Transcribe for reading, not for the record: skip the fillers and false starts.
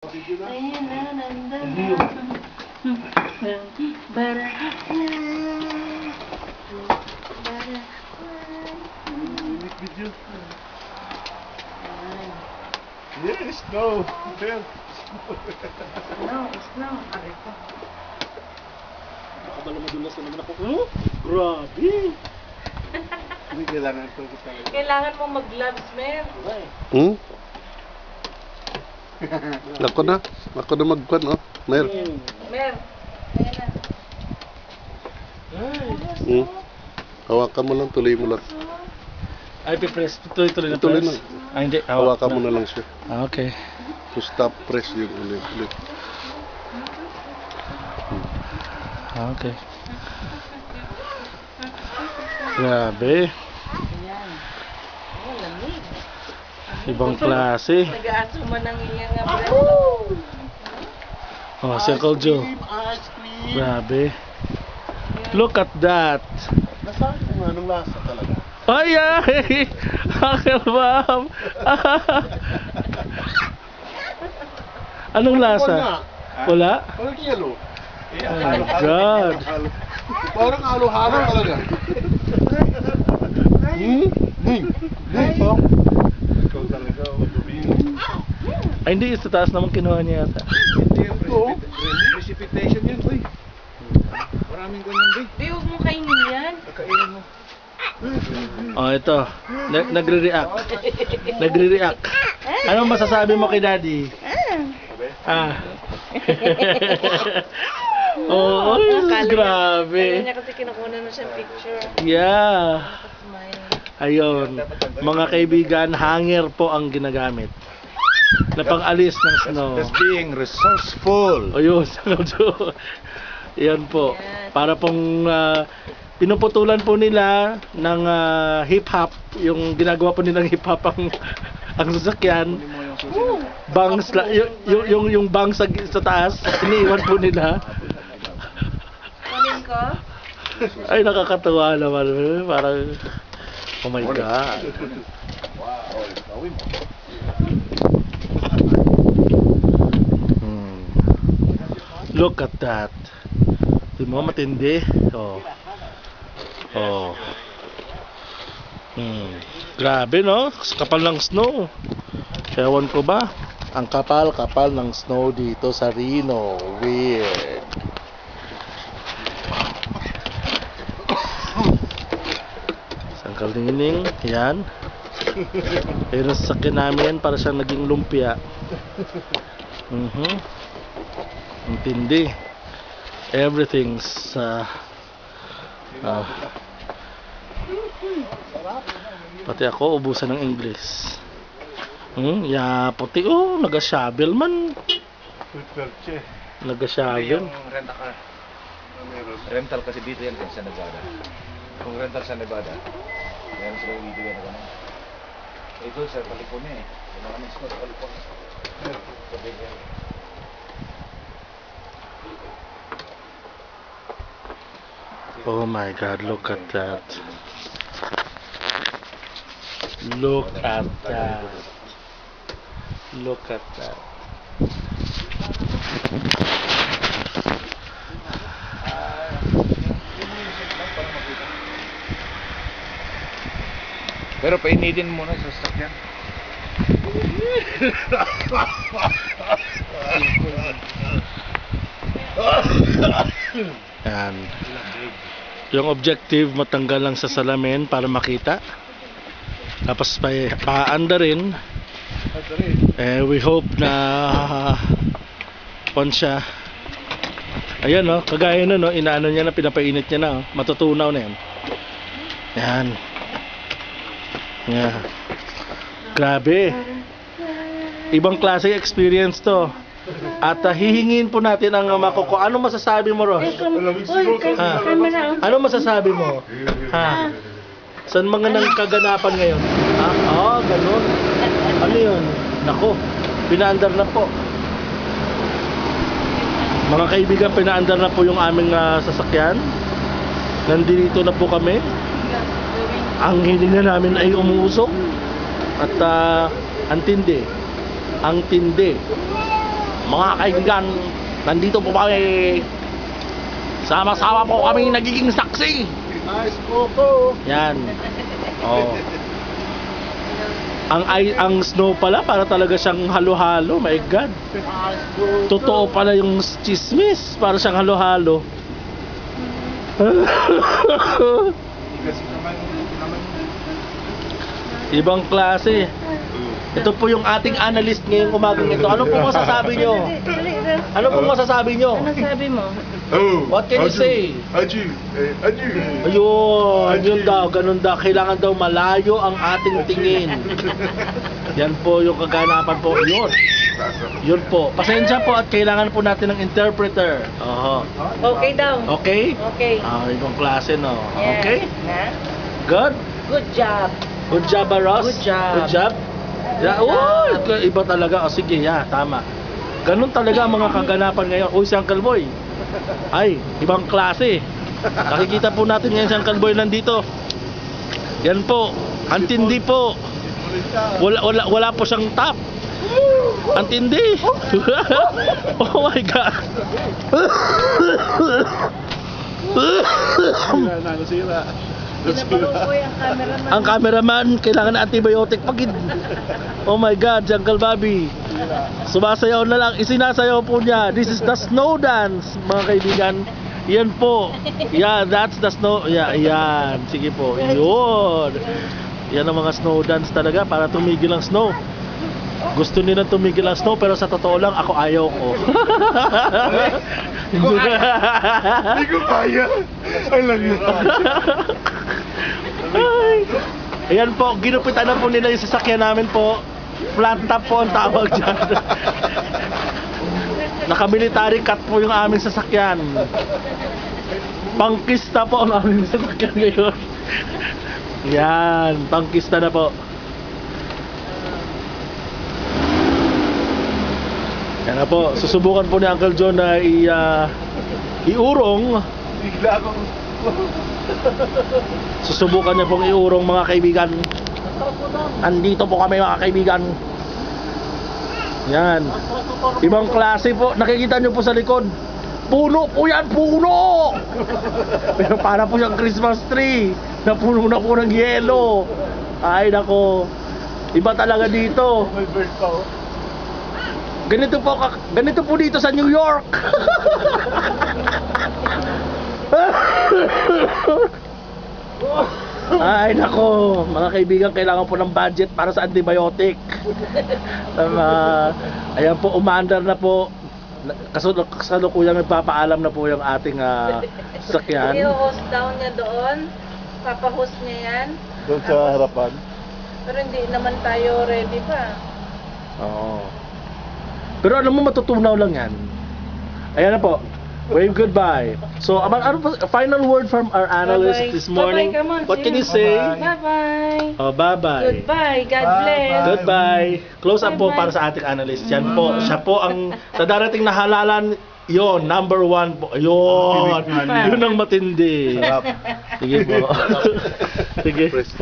Ayun na, nandun. Video. Yes, no. Well, Snow. Aray ko. baka bala madulas na naman ako. Oh, grabe. Hindi kailangan ito talaga. Kailangan mo mag-gloves, Mer. Hmm? Ako na magkwan, oh. Mer. Mer. Ayan na. Hmm? Hawakan mo lang, tuloy mo lang. Ay, pipress. Tuloy na Tuloy press. na. Ah, hindi. Hawakan mo na lang siya. Ah, okay. To stop press yung ulit. Ah, okay. Grabe. Ayan. Oh, lamig. Ibang klase. Nag-aasuma ng iyang breath. Oh, Circle Joe. Ice cream. Grabe. Look at that. Nasabi ko nga, anong lasa talaga? Ay, ay! Akil ma'am! Anong lasa? Wala? Parang yellow. Oh my God! Parang halo-halo talaga. Ikaw talaga, Ay, hindi. Sa taas naman kinuha niya yata. precipitation yan, boy. Maraming ganyan, boy. Di, huwag mo kainin yan. Kakainin mo. Oh, ito. Nagre-react. Nagre-react. Anong masasabi mo kay Daddy? Ah. Oh, grabe. Kaya niya kasi kinukuha na siya picture. Yeah. Smile. Ayun. Mga kaibigan, hanger po ang ginagamit. Na pang-alis ng snow. That's being resourceful. O yun, yan po. Para pong pinuputulan po nila ng hip-hop, yung ginagawa po nilang hip-hop ang sasakyan. Bangs, yung bangs sa taas, iniiwan po nila. Kunin ko? Ay, nakakatuwa naman. Parang, oh my God. Look at that. Di mo matindi. Oh. Oh. Grabe, no? Kapal ng snow. Ewan ko ba? Ang kapal ng snow dito sa Reno. Weird. Sangkal dingning. Yan. Pero sa sakin namin para siyang naging lumpia. Intindi. Everything's pati ako ubusan ng English. Ya puti naga-shovel man. Naga-shovel. Rental rental kasi dito yan sa Nevada. Kung rental sa Nevada, meron sila ibibigay na gano'n. Ito sa California eh. Wala kami sa California. Oh my God, look at that. Look at that. Look at that. Pero painitin muna sa sasakyan. Yan. Yung objective, matanggal lang sa salamin para makita. Tapos paanda rin. We hope na on siya. Ayan, no, kagaya na, no, inaano niya na, pinapainit niya na, matutunaw na yan. Yan. Yeah. Grabe. Ibang klase experience to. At hihingin po natin ang makuko. Ano masasabi mo, Ross? Ha? Ano masasabi mo? Ha? Saan mga nang kaganapan ngayon? Ha? Oh, ganun. Ano yun? Nako, pinaandar na po. Mga kaibigan, pinaandar na po yung aming sasakyan. Nandito na po kami. Ang hininga namin ay umuusok. At ang tindi. Ang tindi. Mga kaibigan, nandito po kami. Sama-sama po kami nagiging saksi. Nice photo. Yan. Oh. Ang snow pala para talaga siyang halo-halo. My God. Nice photo. Totoo pala yung chismis para siyang halo-halo. Kasi naman Ibang klase. Ito po yung ating analyst ngayong umagang ito. Ano po masasabi nyo? Ano po masasabi nyo? Ano sabi mo? Oh, What can you say? Aju. Aju. Ayun, yun daw, ganun daw. Kailangan daw malayo ang ating tingin. Yan po yung kaganapan po. Yun. Yun po. Pasensya po at kailangan po natin ng interpreter. Oho. Okay daw. Okay? Okay. Ah, ibang klase no. Yeah. Okay? Na? Good? Good job. Good job, Ross? Good job. Good job? Yeah, oh, iba talaga. O sige, yeah, tama. Ganun talaga ang mga kaganapan ngayon. Uy, si Uncle Boy. Ay, ibang klase. Nakikita po natin ngayon si Uncle Boy nandito. Yan po. Ang tindi po. Wala po siyang top. Ang tindi. Oh my God. Nasira. Pinabalong ko yung cameraman. Ang cameraman, kailangan ng antibiotic pagid. Oh my God, Jungle Bobby. Sumasayaw na lang, isinasayaw po niya. This is the snow dance, mga kaibigan. Yan po. Yeah, that's the snow. Yeah, yan. Sige po. Yun. Yan ang mga snow dance talaga para tumigil ang snow. Gusto nila tumigil ang snow pero sa totoo lang ako ayaw ko. Hindi ko kaya. Alam niyo. Ay. Ayan po, ginupitan na po nila yung sasakyan namin po. Flat top po ang tawag dyan. Naka-military cut po yung aming sasakyan. Pangkista po ang aming sasakyan ngayon. Yan, pangkista na po. Yan na po, susubukan po ni Uncle John na iurong. Bigla akong Susubukan niya pong iurong mga kaibigan. Andito po kami mga kaibigan. Yan. Ibang klase po. Nakikita niyo po sa likod. Puno po yan, puno! Pero para po siyang Christmas tree. Napuno na po ng yelo. Ay nako. Iba talaga dito. may bird pa oh. Ganito po dito sa New York. Ay nako, mga kaibigan, kailangan po ng budget para sa antibiotic. Ayan po, umaandar na po. Kasalukuyang nagpapaalam na po yung ating sakyan. I-host down niya doon. Papahost niya yan. Doon sa harapan. Pero hindi naman tayo ready pa. Oo. Pero alam mo, matutunaw lang yan. Ayan na po. Wave goodbye. So, ano pa, final word from our analyst Bye-bye. this morning. Bye-bye, come on, What can you sing. say? Bye-bye. Oh, bye-bye. Goodbye. God Bye-bye. bless. Goodbye. Close up po Bye-bye. para sa ating analyst. Yan po. Siya po ang sa darating na halalan. Yon, number 1 po. Yon. Kilig nga niya. Yun ang matindi. Sarap. Sige po. Sige. Press.